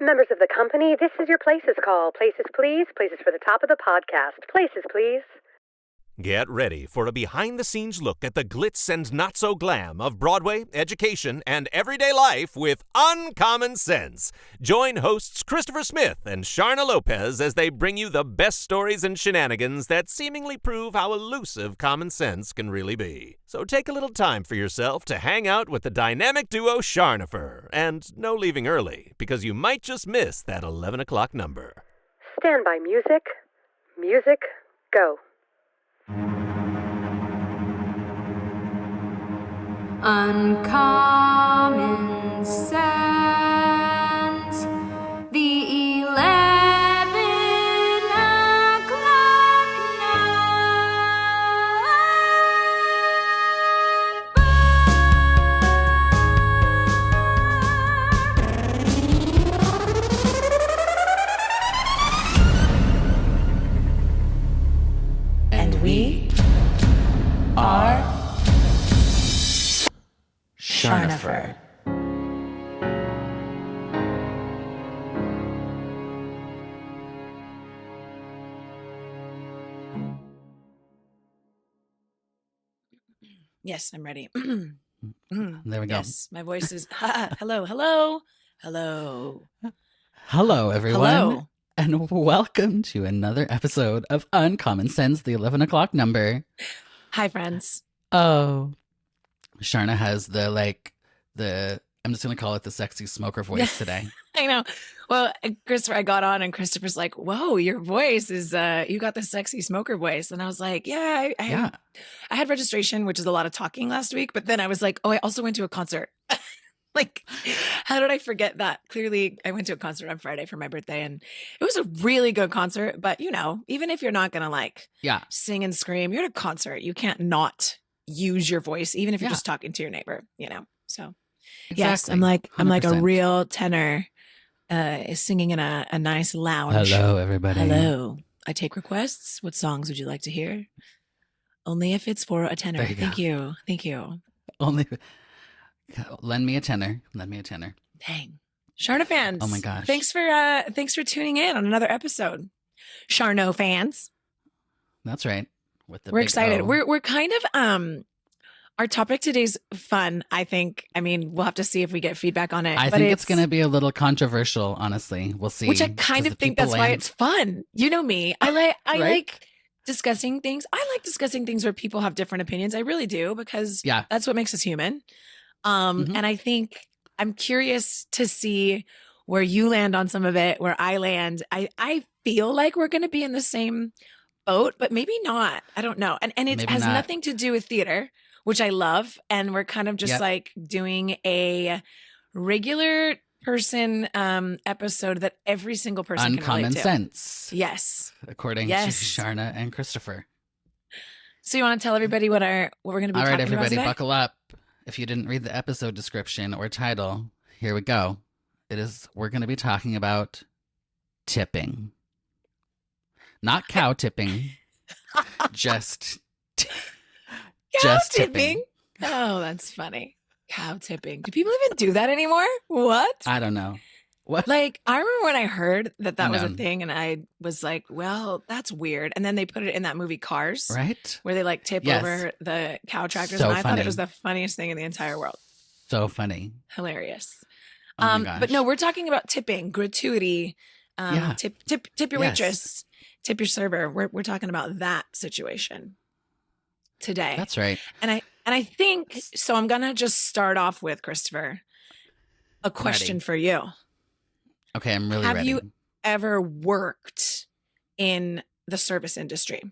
Members of the company, this is your Places call. Places, please. Places for the top of the podcast. Places, please. Get ready for a behind-the-scenes look at the glitz and not-so-glam of Broadway, education, and everyday life with Uncommon Sense. Join hosts Christopher Smith and Sharna Lopez as they bring you the best stories and shenanigans that seemingly prove how elusive common sense can really be. So take a little time for yourself to hang out with the dynamic duo Charnopher. And no leaving early, because you might just miss that 11 o'clock number. Stand by music. Music, go. Uncommon sense, the 11 o'clock number. And we are Charnopher. Yes, I'm ready. There we go. Yes, my voice is hello, hello, hello. Hello, everyone. Hello. And welcome to another episode of Uncommon Sense, the 11 o'clock number. Hi, friends. Oh, Sharna has I'm just going to call it the sexy smoker voice today. I know. Well, Christopher, I got on and Christopher's like, whoa, your voice is, you got the sexy smoker voice. And I was like, I had registration, which is a lot of talking last week. But then I was like, oh, I also went to a concert. Like, how did I forget that? Clearly, I went to a concert on Friday for my birthday and it was a really good concert. But, you know, even if you're not going to sing and scream, you're at a concert. You can't not use your voice, even if you're just talking to your neighbor, you know? So, yes, I'm like a real tenor singing in a nice lounge. Hello, everybody. Hello. I take requests. What songs would you like to hear? Only if it's for a tenor. Thank you. Thank you. Only lend me a tenor. Lend me a tenor. Dang. Charno fans. Oh my gosh. Thanks for tuning in on another episode. Charno fans. That's right. We're excited. O. We're kind of our topic today's fun, I think. I mean, we'll have to see if we get feedback on it. I think it's going to be a little controversial, honestly. We'll see. Which I kind of think that's why it's fun. You know me. I like discussing things. I like discussing things where people have different opinions. I really do, because that's what makes us human. And I think I'm curious to see where you land on some of it, where I land. I feel like we're going to be in the same boat, but maybe not. I don't know. And it has nothing to do with theater, which I love. And we're kind of just like doing a regular person episode that every single person can relate to. Uncommon sense. Yes. According to Sharna and Christopher. So you want to tell everybody what we're going to be talking about today? All right, everybody, buckle up. If you didn't read the episode description or title, here we go. We're going to be talking about tipping. Not cow tipping. just tipping. Oh, that's funny. Cow tipping. Do people even do that anymore? What? I don't know. What? Like, I remember when I heard that was a thing and I was like, well, that's weird. And then they put it in that movie Cars. Right. Where they like tip over the cow tractors. So and I thought funny. it was the funniest thing in the entire world. So funny. Hilarious. Oh my gosh. But no, we're talking about tipping, gratuity, tip your waitress, tip your server. We're talking about that situation today. That's right. And I think, so I'm going to just start off with, Christopher, a question for you. Okay, I'm really ready. Have you ever worked in the service industry?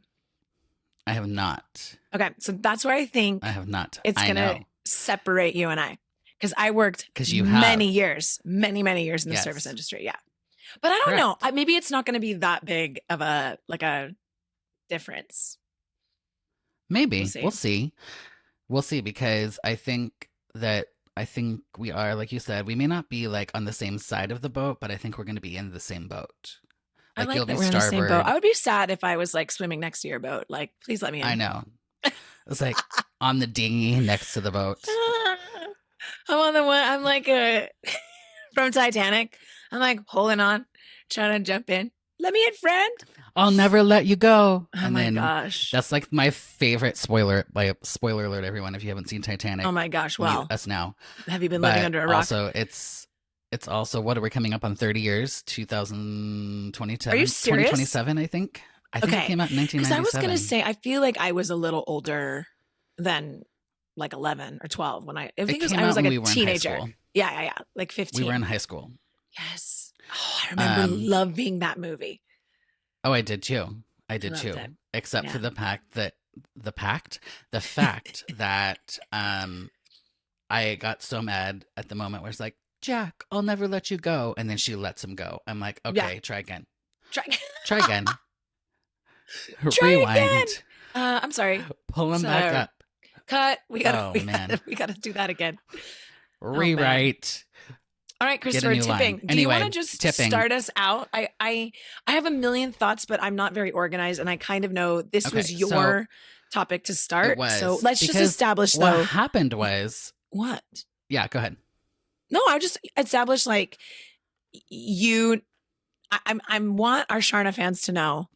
I have not. Okay, so that's where I think I have not. It's going to separate you and I. Because I worked many years in the service industry. Yeah. But I don't know. Maybe it's not going to be that big of a difference. Maybe. We'll see. We'll see, because I think we are, like you said, we may not be like on the same side of the boat, but I think we're going to be in the same boat. Like, I like that we're in the same boat. I would be sad if I was like swimming next to your boat. Like, please let me in. I know. It's like on the dinghy next to the boat. I'm on the one. I'm like from Titanic. I'm like holding on, trying to jump in. Let me in, friend. I'll never let you go. Oh and my then gosh. that's like my favorite spoiler. Like spoiler alert, everyone, if you haven't seen Titanic. Oh my gosh. Well, mute us now. have you been living But under a rock? also, it's also, what are we coming up on 30 years? 2027. Are you serious? 2027, I think. I think it came out in 1997. Because I was going to say, I feel like I was a little older than like 11 or 12 when I think I was like a teenager. Yeah. Like 15. We were in high school. Yes. Oh, I remember loving that movie. Oh, I did too. Except for the fact that I got so mad at the moment where it's like, Jack, I'll never let you go. And then she lets him go. I'm like, okay, try again. Try again. Rewind. Again. I'm sorry. Pull him back up. Cut. We gotta do that again. Rewrite. All right, Christopher, tipping. Do you want to just start us out? I have a million thoughts, but I'm not very organized, and I kind of know this was your topic to start. It was, so let's just establish what happened was what? Yeah, go ahead. No, I just established like you. I want our Charna fans to know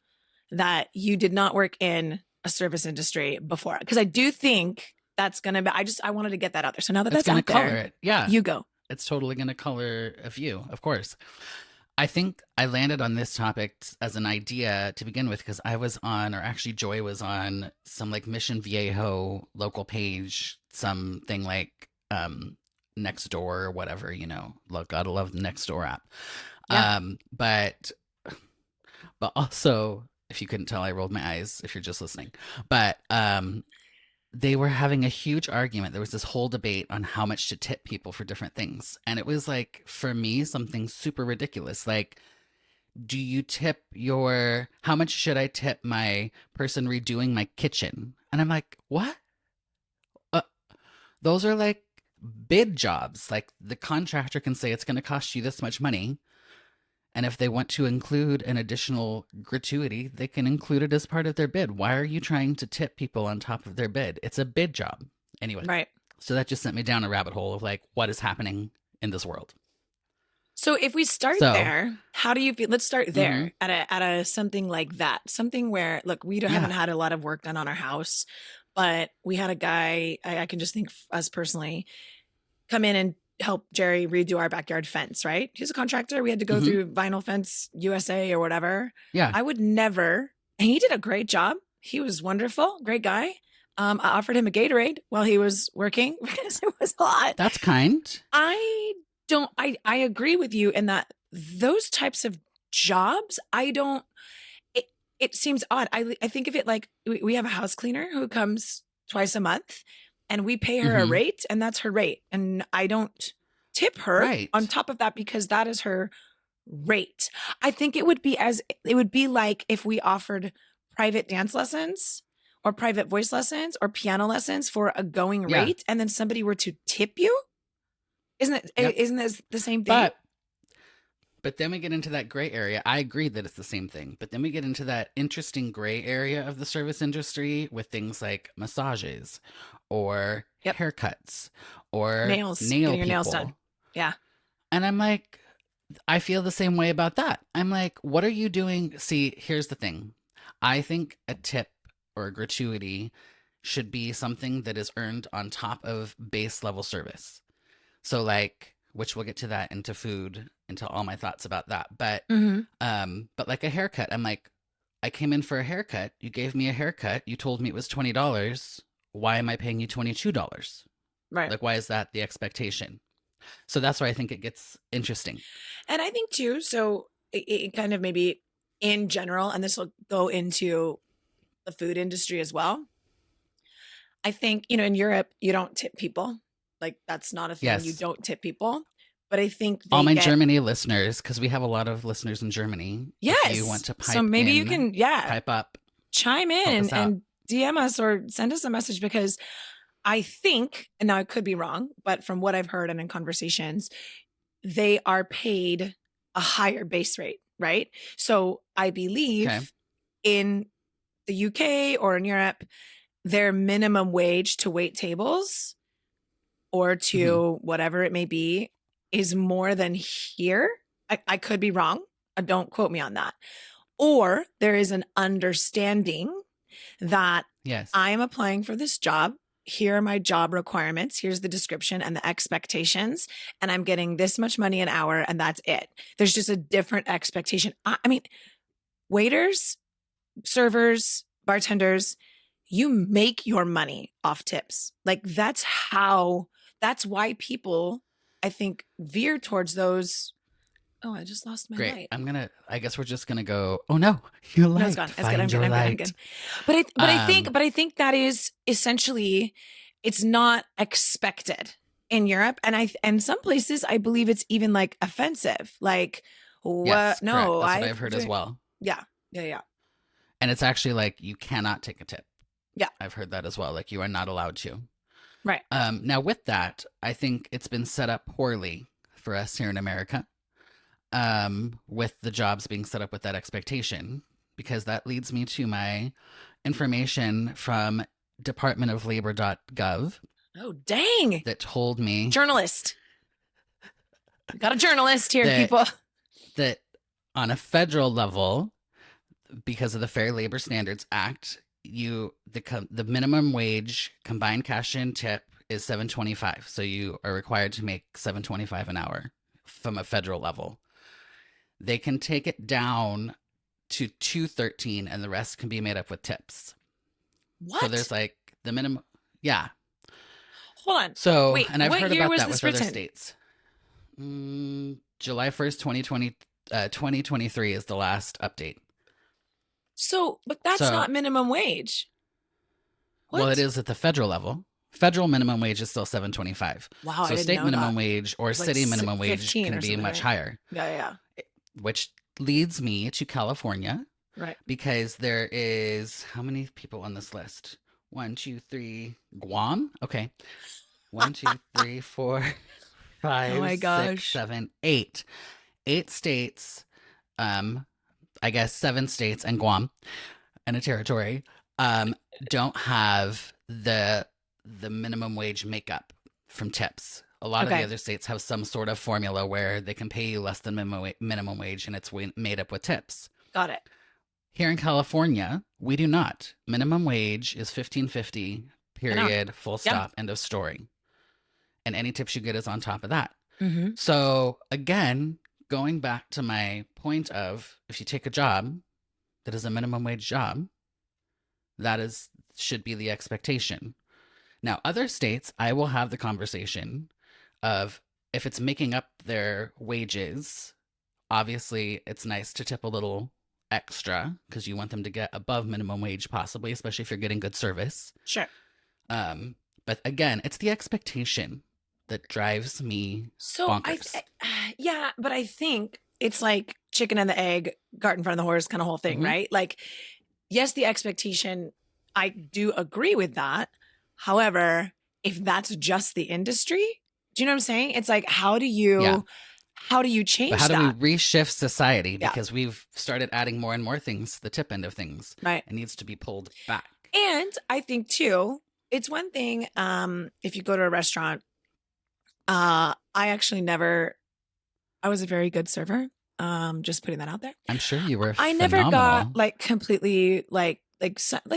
that you did not work in a service industry before, because I do think that's gonna be. I wanted to get that out there. So now that that's out there, it. Yeah, you go. It's totally going to color a view, of course. I think I landed on this topic as an idea to begin with because I was on, or actually Joy was on, some like Mission Viejo local page, something like Nextdoor or whatever, gotta love the Nextdoor app. Yeah. But also, if you couldn't tell, I rolled my eyes if you're just listening. But they were having a huge argument. There was this whole debate on how much to tip people for different things. And it was like, for me, something super ridiculous. Like, do you tip how much should I tip my person redoing my kitchen? And I'm like, what? Those are like bid jobs. Like the contractor can say it's going to cost you this much money. And if they want to include an additional gratuity, they can include it as part of their bid. Why are you trying to tip people on top of their bid? It's a bid job. Anyway. Right. So that just sent me down a rabbit hole of like, what is happening in this world? So if we start there, how do you feel? Let's start there at a something like that. Something where, look, we haven't had a lot of work done on our house, but we had a guy, I can just think us personally, come in and help Jerry redo our backyard fence, right? He's a contractor. We had to go through Vinyl Fence USA or whatever. Yeah. I would never, and he did a great job. He was wonderful, great guy. I offered him a Gatorade while he was working because it was hot. That's kind. I agree with you in that those types of jobs, it seems odd. I think of it like we have a house cleaner who comes twice a month and we pay her a rate and that's her rate. And I don't tip her on top of that because that is her rate. I think it would be like if we offered private dance lessons or private voice lessons or piano lessons for a going rate and then somebody were to tip you. Isn't this the same thing? But then we get into that gray area. I agree that it's the same thing. But then we get into that interesting gray area of the service industry with things like massages or haircuts or nail getting your nails done. Yeah. And I'm like, I feel the same way about that. I'm like, what are you doing? See, here's the thing. I think a tip or a gratuity should be something that is earned on top of base level service. So like, which we'll get to that into food, into all my thoughts about that. But like a haircut, I'm like, I came in for a haircut. You gave me a haircut. You told me it was $20. Why am I paying you $22? Right. Like, why is that the expectation? So that's where I think it gets interesting. And I think too, so it kind of maybe in general, and this will go into the food industry as well. I think, in Europe, you don't tip people. Like that's not a thing. Yes. You don't tip people. But I think all my Germany listeners, because we have a lot of listeners in Germany. Yes. If you want to pipe so maybe you can pipe up, chime in and DM us or send us a message, because I think, and now I could be wrong, but from what I've heard and in conversations, they are paid a higher base rate, right? So I believe in the UK or in Europe, their minimum wage to wait tables or to whatever it may be is more than here. I could be wrong. Don't quote me on that. Or there is an understanding that Yes. I am applying for this job. Here are my job requirements. Here's the description and the expectations. And I'm getting this much money an hour, and that's it. There's just a different expectation. I mean, waiters, servers, bartenders, you make your money off tips. Like that's why people, I think, veer towards those. Oh, I just lost my Great. light. I guess we're just gonna go. Oh no, your light. No, it's gone. It's good. Find I'm your good. light. I'm good. But I think that is essentially, it's not expected in Europe, and some places I believe it's even like offensive. Like, what? Yes, No, correct. That's what I've heard as well. Yeah. And it's actually like you cannot take a tip. Yeah. I've heard that as well. Like you are not allowed to. Right. Now with that, I think it's been set up poorly for us here in America. With the jobs being set up with that expectation, because that leads me to my information from departmentoflabor.gov. Oh, dang. That told me Journalist. We got a journalist here, people. That on a federal level, because of the Fair Labor Standards Act, the minimum wage combined cash in tip is $7.25. So you are required to make $7.25 an hour from a federal level. They can take it down to $2.13, and the rest can be made up with tips. What? So there's like the minimum. Yeah. Hold on. So, wait, and I've heard about that with other written? states. July 1st, 2023 is the last update. So, but that's not minimum wage. What? Well, it is at the federal level. Federal minimum wage is still $7.25. Wow, so I didn't state know minimum that. wage or It's like city minimum wage 15 can or be something, much right? higher. Yeah. Which leads me to California. Right. Because there is, how many people on this list? 1, 2, 3. Guam? Okay. 1, 2, 3, 4, 5, Oh my 6, gosh. 7, 8. 8 states, I guess 7 states and Guam and a territory, don't have the minimum wage makeup from tips. A lot of the other states have some sort of formula where they can pay you less than minimum wage, and it's made up with tips. Got it. Here in California, we do not. Minimum wage is $15.50, period, full stop, end of story. And any tips you get is on top of that. Mm-hmm. So again, going back to my point of, if you take a job that is a minimum wage job, that should be the expectation. Now, other states, I will have the conversation of, if it's making up their wages, obviously it's nice to tip a little extra because you want them to get above minimum wage, possibly, especially if you're getting good service. Sure. But again, it's the expectation that drives me bonkers. But I think it's like chicken and the egg, cart in front of the horse kind of whole thing, Mm-hmm. right? Like, yes, the expectation, I do agree with that. However, if that's just the industry, do you know what I'm saying? It's like, how do you change But how that? do we reshift society? Because we've started adding more and more things to the tip end of things. Right. It needs to be pulled back. And I think too, it's one thing, if you go to a restaurant, I was a very good server. Just putting that out there. I'm sure you were I never got like completely like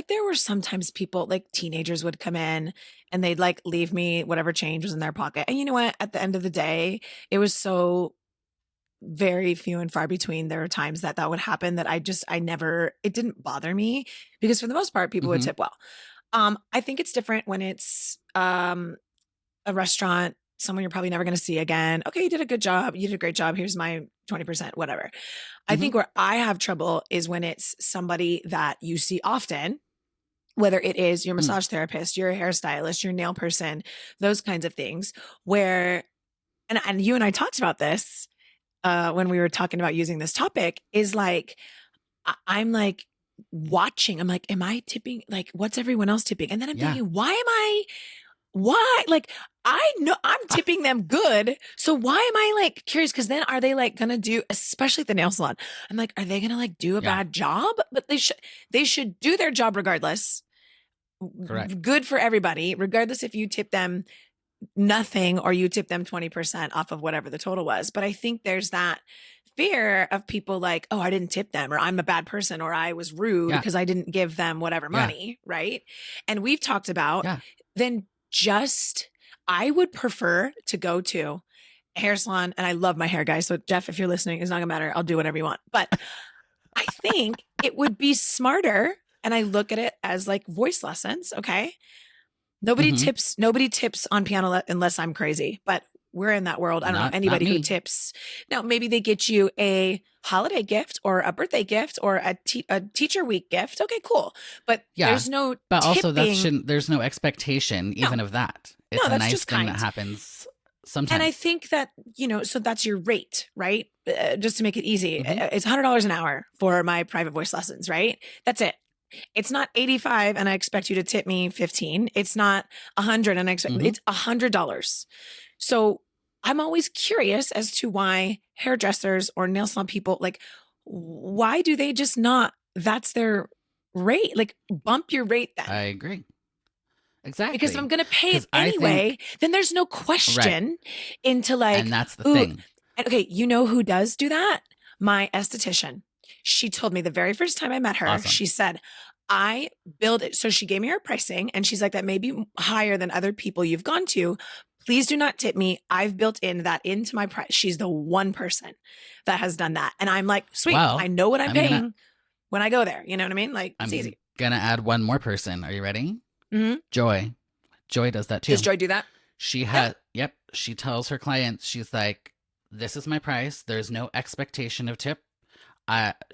there were sometimes people, like teenagers would come in and they'd like leave me whatever change was in their pocket. And you know what? At the end of the day, it was so very few and far between. There were times that would happen that it didn't bother me, because for the most part, people would tip well. I think it's different when it's a restaurant, someone you're probably never going to see again. Okay, you did a good job. You did a great job. Here's my 20%, whatever. I think where I have trouble is when it's somebody that you see often, whether it is your massage therapist, your hairstylist, your nail person, those kinds of things, where, and you and I talked about this when we were talking about using this topic, is like, I'm like watching, I'm like, am I tipping? Like, what's everyone else tipping? And then I'm thinking, why? Like, I know I'm tipping them good. So why am I like curious? Because then are they like going to do, especially at the nail salon, I'm like, are they going to like do a bad job? But they should do their job regardless. Correct. Good for everybody, regardless if you tip them nothing or you tip them 20% off of whatever the total was. But I think there's that fear of people like, oh, I didn't tip them, or I'm a bad person, or I was rude Yeah. because I didn't give them whatever Yeah. money, right? And we've talked about Yeah. then I would prefer to go to a hair salon, and I love my hair, guys. So Jeff, if you're listening, it's not gonna matter. I'll do whatever you want. But I think it would be smarter, and I look at it as like voice lessons. Okay. Nobody Mhm. tips on piano unless I'm crazy, but we're in that world. I don't know Not anybody who me. tips. Now, maybe they get you a holiday gift or a birthday gift or a teacher week gift. Okay, cool. But Yeah. there's no But also tipping. there's no expectation even of that. It's No, a that's nice just thing that kind. happens And sometimes. I think that, so that's your rate, right? Just to make it easy. Mhm. It's $100 an hour for my private voice lessons, right? That's it. It's not 85 and I expect you to tip me 15. It's not 100 and I expect Mhm. it's $100. So I'm always curious as to why hairdressers or nail salon people, like, why do they just not, that's their rate? Like, bump your rate then. I agree. Because if I'm Exactly. going to pay it 'Cause I anyway, think then there's no right. question into like, And that's the ooh, thing. and okay, you know who does do that? My esthetician. She told me the very first time I met her, Awesome. she said, I build it. So she gave me her pricing and she's like, that may be higher than other people you've gone to. Please do not tip me. I've built in that into my price. She's the one person that has done that. And I'm like, sweet, I Well, know what I'm I'm paying gonna when I go there. You know what I mean? Like, it's I'm easy. gonna add one more person. Are you ready? Mhm. Joy. Joy does that too. Does Joy do that? She has, yep. She tells her clients, she's like, this is my price. There's no expectation of tip.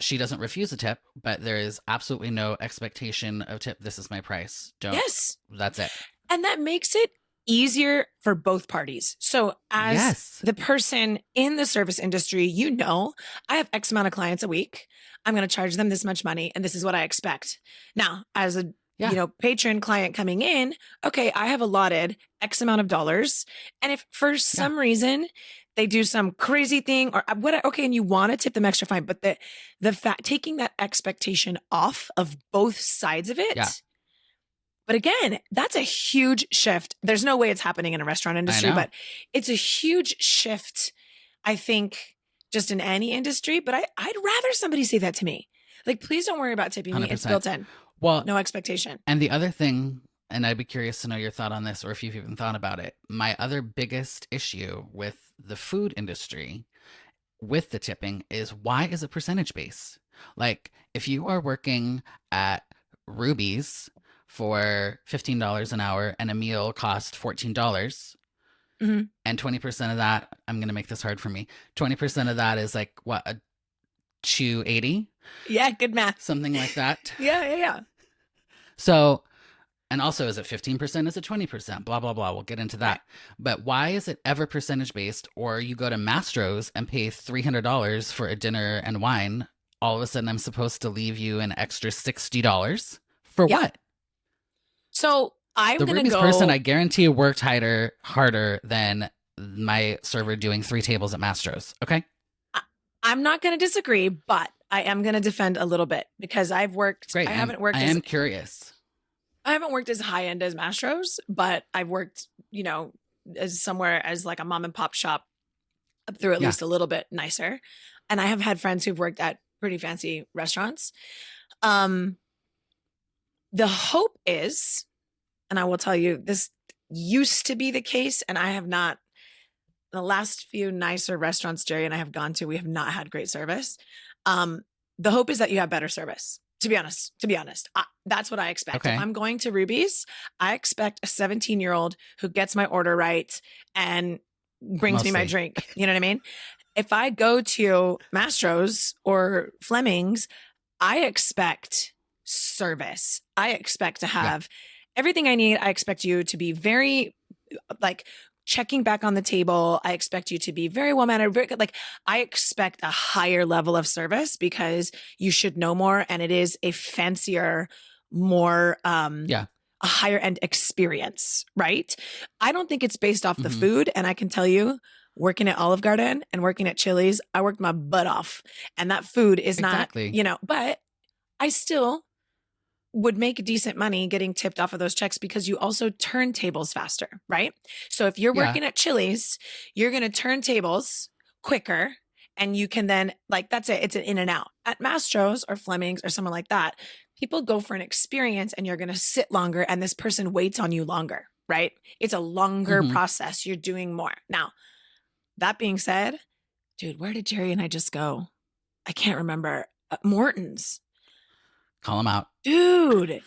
She doesn't refuse a tip, but there is absolutely no expectation of tip. This is my price. Don't. Yes. That's it. And that makes it easier for both parties. So as Yes. the person in the service industry, I have X amount of clients a week. I'm going to charge them this much money and this is what I expect. Now, as a Yeah. patron client coming in, okay, I have allotted X amount of dollars. And if for some reason they do some crazy thing or what, okay, and you want to tip them extra, fine. But the fact, taking that expectation off of both sides of it. Yeah. But again, that's a huge shift. There's no way it's happening in a restaurant industry, know. but it's a huge shift, I think, just in any industry. But I'd rather somebody say that to me. Like, please don't worry about tipping me. It's 100%. built in. Well, No expectation. and the other thing, and I'd be curious to know your thought on this or if you've even thought about it. My other biggest issue with the food industry with the tipping is why is it percentage based? Like, if you are working at Ruby's for $15 an hour and a meal cost $14, Mhm. and 20% of that, I'm going to make this hard for me. 20% of that is like what, a $2.80? Yeah, good math. Something like that. Yeah. So, and also, is it 15%? Is it 20%? Blah, blah, blah. We'll get into that. But why is it ever percentage based? Or you go to Mastro's and pay $300 for a dinner and wine. All of a sudden, I'm supposed to leave you an extra $60 for Yeah. what? So I'm The going to Ruby's go. person, I guarantee, worked harder than my server doing 3 tables at Mastro's. Okay. I'm not going to disagree, but I am going to defend a little bit because I've worked. Great. I haven't worked. I as, am curious. I haven't worked as high end as Mastro's, but I've worked, as somewhere as like a mom and pop shop up through at Yeah. least a little bit nicer. And I have had friends who've worked at pretty fancy restaurants. The hope is, and I will tell you, this used to be the case, and I have not. The last few nicer restaurants Jerry and I have gone to, we have not had great service. The hope is that you have better service. To be honest, that's what I expect. Okay. If I'm going to Ruby's, I expect a 17-year-old who gets my order right and brings me my Mostly. drink. You know what I mean? If I go to Mastro's or Fleming's, I expect service. I expect to have everything I need. I expect you to be very like checking back on the table. I expect you to be very well mannered, very good. Like, I expect a higher level of service because you should know more, and it is a fancier, more a higher end experience, right? I don't think it's based off the Mhm. food, and I can tell you, working at Olive Garden and working at Chili's, I worked my butt off, and that food is Exactly. not, but I still would make decent money getting tipped off of those checks because you also turn tables faster, right? So if you're Yeah. working at Chili's, you're going to turn tables quicker And you can then, like, that's it. It's an in and out. At Mastro's or Fleming's or someone like that, people go for an experience and you're going to sit longer and this person waits on you longer, right? It's a longer process. You're doing more. Now, that being said, dude, where did Jerry and I just go? I can't remember. Morton's. Call them out. Dude,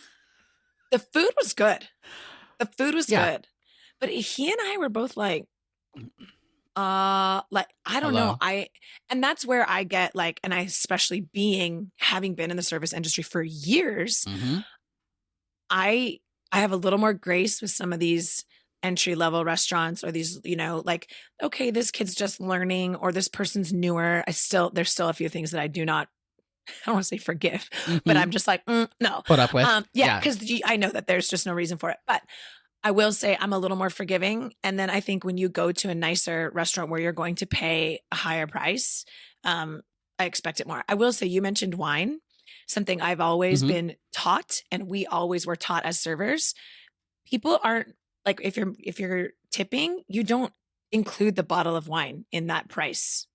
the food was good. The food was good. But he and I were both like, I don't know. And that's where I get like, and I especially having been in the service industry for years, I have a little more grace with some of these entry level restaurants or these, like, okay, this kid's just learning or this person's newer. There's still a few things that I don't want to say forgive, but I'm just like, no. Put up with. Because I know that there's just no reason for it. But I will say I'm a little more forgiving. And then I think when you go to a nicer restaurant where you're going to pay a higher price, I expect it more. I will say you mentioned wine, something I've always been taught, and we always were taught as servers. People aren't like, if you're tipping, you don't include the bottle of wine in that price.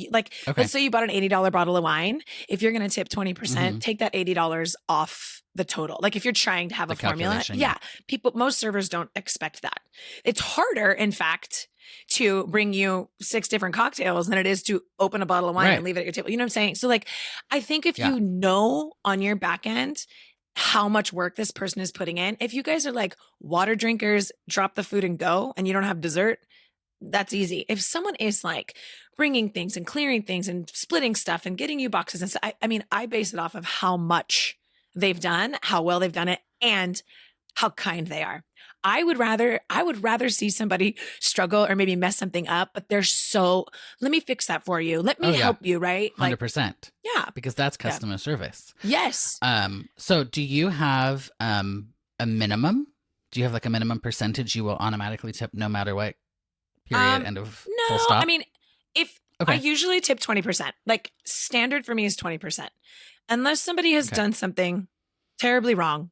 Let's say you bought an $80 bottle of wine. If you're going to tip 20%, take that $80 off the total. Like if you're trying to have a formula, most servers don't expect that. It's harder, in fact, to bring you 6 different cocktails than it is to open a bottle of wine and leave it at your table. You know what I'm saying? So like, I think if you know on your back end how much work this person is putting in, if you guys are like water drinkers, drop the food and go, and you don't have dessert, that's easy. If someone is like bringing things and clearing things and splitting stuff and getting you boxes and stuff, I base it off of how much they've done, how well they've done it, and how kind they are. I would rather see somebody struggle or maybe mess something up, but they're so, let me fix that for you. Let me help you, right? 100%. Yeah. Because that's customer service. Yes. So do you have a minimum? Do you have like a minimum percentage you will automatically tip no matter what? Period. End of full stop? No, I mean, I usually tip 20%. Like standard for me is 20%. Unless somebody has done something terribly wrong,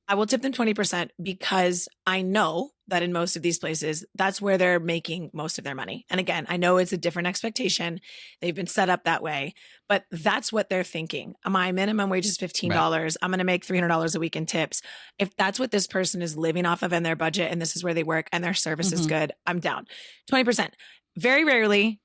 I will tip them 20% because I know that in most of these places, that's where they're making most of their money. And again, I know it's a different expectation. They've been set up that way, but that's what they're thinking. My minimum wage is $15. Right. I'm going to make $300 a week in tips. If that's what this person is living off of in their budget and this is where they work and their service is good, I'm down. 20%. Very rarely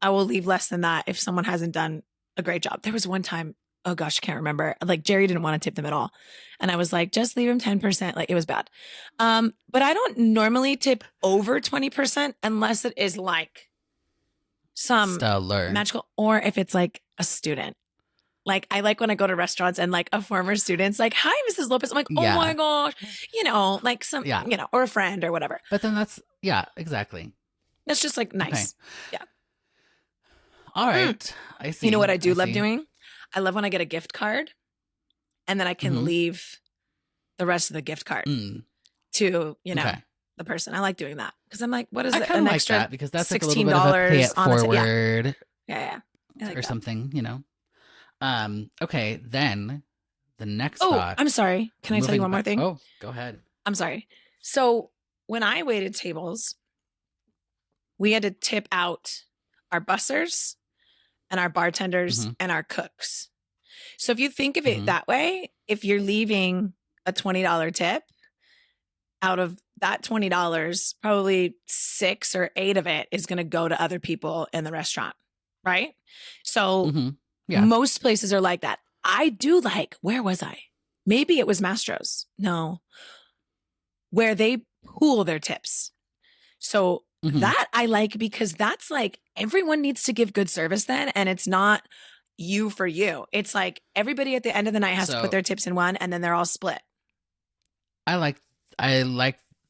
I will leave less than that if someone hasn't done a great job. There was one time, oh gosh, I can't remember. Like Jerry didn't want to tip them at all. And I was like, just leave him 10%. Like it was bad. But I don't normally tip over 20% unless it is like some stellar magical, or if it's like a student. Like I like when I go to restaurants and like a former student's like, hi, Mrs. Lopez. I'm like, oh my gosh, like some, or a friend or whatever. But then that's, exactly. That's just like nice. Okay. Yeah. All right. I see. You know what I do love doing? I love when I get a gift card and then I can leave the rest of the gift card to, the person. I like doing that because I'm like, what is it? An like extra that because that's like a $16 little bit of a pay it on forward yeah. I like or that. Something, Okay, then the next Oh, thought. I'm sorry. Can I tell you one more thing? Oh, go ahead. I'm sorry. So when I waited tables, we had to tip out our bussers and our bartenders and our cooks. So if you think of it that way, if you're leaving a $20 tip, out of that $20, probably 6 or 8 of it is going to go to other people in the restaurant, right? So most places are like that. I do like, where was I? Maybe it was Mastro's. No. Where they pool their tips. So that I like because that's like everyone needs to give good service then. And it's not you for you. It's like everybody at the end of the night has to put their tips in one and then they're all split. I like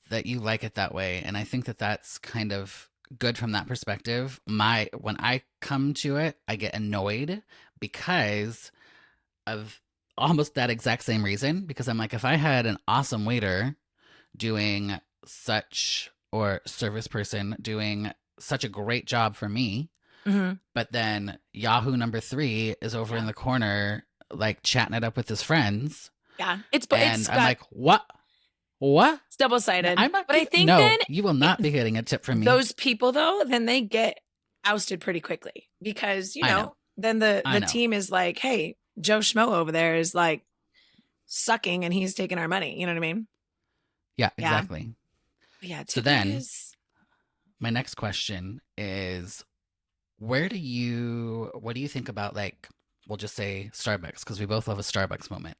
that you like it that way. And I think that that's kind of good from that perspective. When I come to it, I get annoyed because of almost that exact same reason. Because I'm like, if I had an awesome waiter doing or service person doing such a great job for me, but then Yahoo number 3 is over in the corner, like chatting it up with his friends. Yeah. I'm like, what? It's double-sided. But I think then you will not be getting a tip from me. Those people though, then they get ousted pretty quickly because, I know. then I the know. team is like, hey, Joe Schmo over there is like sucking and he's taking our money. You know what I mean? Yeah, Yeah. exactly. But yeah. So tipping then- is- My next question is, what do you think about, like, we'll just say Starbucks, because we both love a Starbucks moment.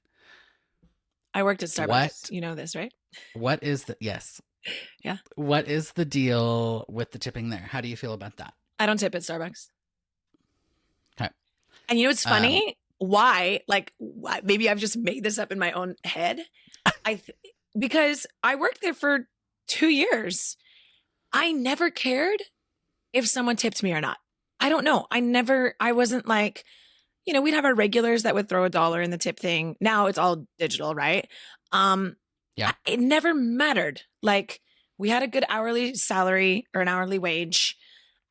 I worked at Starbucks. What- You know this, right? What is the, yes. Yeah. What is the deal with the tipping there? How do you feel about that? I don't tip at Starbucks. Okay. And you know what's funny? Why? Like, maybe I've just made this up in my own head. Because I worked there for 2 years. I never cared if someone tipped me or not. I don't know. I wasn't like, we'd have our regulars that would throw $1 in the tip thing. Now it's all digital, right? Yeah. It never mattered. Like, we had a good hourly salary or an hourly wage.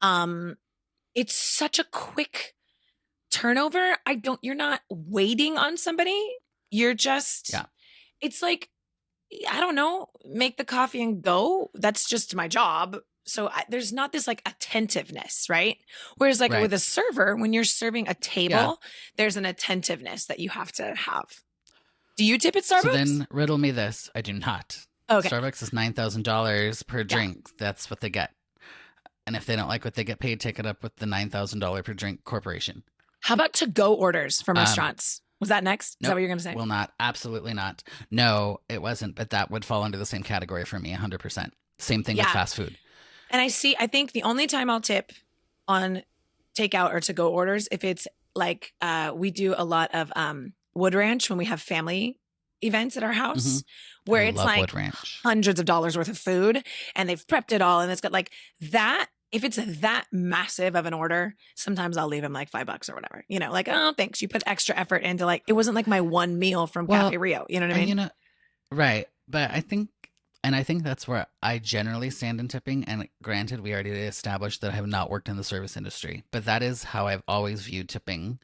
It's such a quick turnover. You're not waiting on somebody. You're just, Yeah. It's like, I don't know, make the coffee and go. That's just my job. So there's not this like attentiveness, right? Whereas like Right. with a server, when you're serving a table, Yeah. there's an attentiveness that you have to have. Do you tip at Starbucks? So then riddle me this. I do not. Okay. Starbucks is $9,000 per drink. That's what they get. And if they don't like what they get paid, take it up with the $9,000 per drink corporation. How about to-go orders from restaurants? Was that next? Is that Nope. what you're going to say? Will not. Absolutely not. No, it wasn't. But that would fall under the same category for me, 100%. Same thing with Yeah. fast food. And I think the only time I'll tip on takeout or to-go orders, if it's like we do a lot of Wood Ranch when we have family events at our house, where I it's love like Wood Ranch. hundreds of dollars worth of food and they've prepped it all and it's got like that. If it's that massive of an order, sometimes I'll leave them like $5 or whatever. Like, oh, thanks. You put extra effort into like, it wasn't like my one meal from Well, Cafe Rio. You know what I And mean? right. But I think that's where I generally stand in tipping. And granted, we already established that I have not worked in the service industry, but that is how I've always viewed tipping.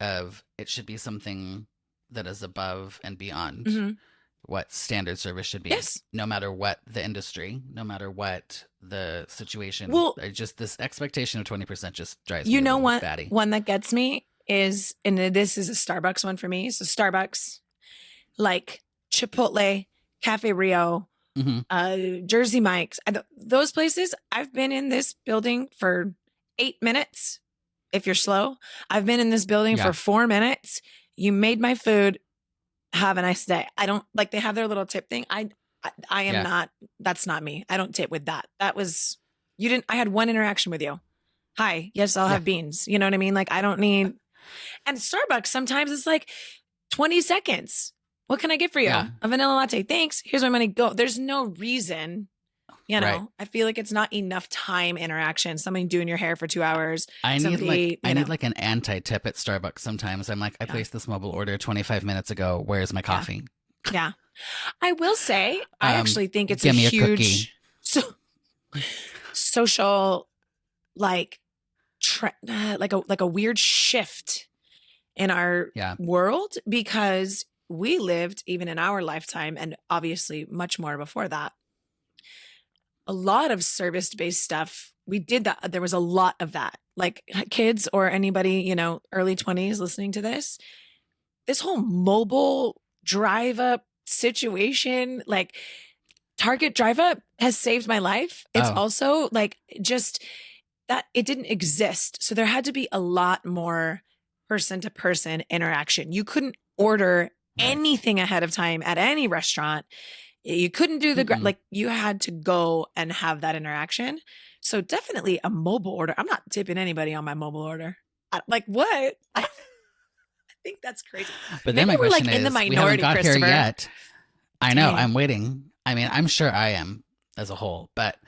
Of it should be something that is above and beyond Mhm. what standard service should be. Yes. No matter what the industry, no matter what the situation. Well- just this expectation of 20% just drives me You a know little what? batty. One that gets me is, and this is a Starbucks one for me. So Starbucks, like Chipotle, Cafe Rio, Mhm. Jersey Mike's, those places. I've been in this building for 8 minutes. If you're slow, I've been in this building Yeah. for 4 minutes. You made my food. Have a nice day. I don't like, they have their little tip thing. I am Yeah. not, that's not me. I don't tip with that. That was, I had one interaction with you. Hi. Yes, I'll have beans. You know what I mean? Like, I don't need, and Starbucks, sometimes it's like 20 seconds. What can I get for you? Yeah. A vanilla latte. Thanks. Here's my money. Go. There's no reason, Right. I feel like it's not enough time interaction. Somebody doing your hair for 2 hours. I need Somebody, like an anti-tip at Starbucks sometimes. I'm like, I placed this mobile order 25 minutes ago. Where's my coffee? Yeah. I will say, I actually think it's give me a huge social, like, like a weird shift in our Yeah. world, because we lived, even in our lifetime, and obviously much more before that, a lot of service-based stuff. We did that. There was a lot of that. Like, kids or anybody, early 20s listening to this whole mobile drive up situation, like Target drive up, has saved my life. It's Oh. also like just that it didn't exist. So there had to be a lot more person to person interaction. You couldn't order anything ahead of time at any restaurant. You couldn't do like, you had to go and have that interaction. So definitely a mobile order. I'm not tipping anybody on my mobile order. Like, what? I think that's crazy. But then Maybe my we're, question like, in is, the we haven't minority, got here Christopher. yet. I know. Dang. I'm waiting. I mean, I'm sure I am as a whole, but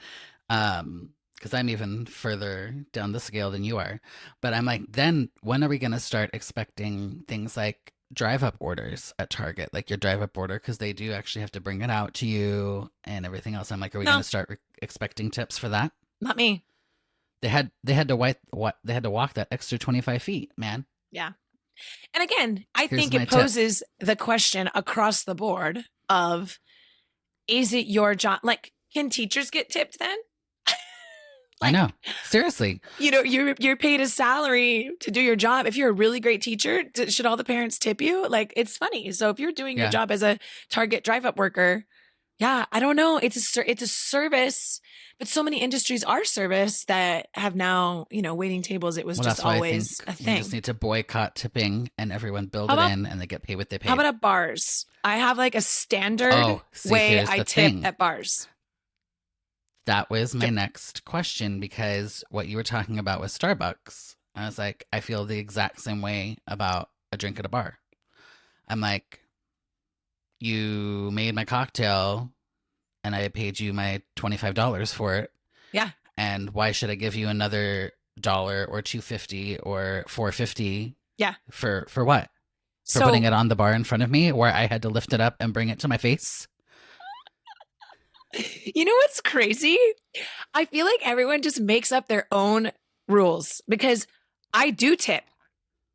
because I'm even further down the scale than you are. But I'm like, then when are we going to start expecting things like drive-up orders at Target, like your drive-up order, because they do actually have to bring it out to you and everything else. I'm like, are we No. going to start expecting tips for that? Not me. They had to walk that extra 25 feet, man. Yeah. And again, I Here's think my it tip. poses the question across the board of, is it your job? Like, can teachers get tipped then? I know. Seriously. You're paid a salary to do your job. If you're a really great teacher, should all the parents tip you? Like, it's funny. So if you're doing your job as a Target drive-up worker, yeah, I don't know. It's a service, but so many industries are service that have now, waiting tables. It was just always a thing. You just need to boycott tipping and everyone build it in and they get paid what they pay. How about at bars? I have like a standard way I tip at bars. That was my next question, because what you were talking about with Starbucks, I was like, I feel the exact same way about a drink at a bar. I'm like, you made my cocktail and I paid you my $25 for it. Yeah. And why should I give you another $1 or $2.50 or $4.50? Yeah. For what? For putting it on the bar in front of me where I had to lift it up and bring it to my face? You know what's crazy? I feel like everyone just makes up their own rules, because I do tip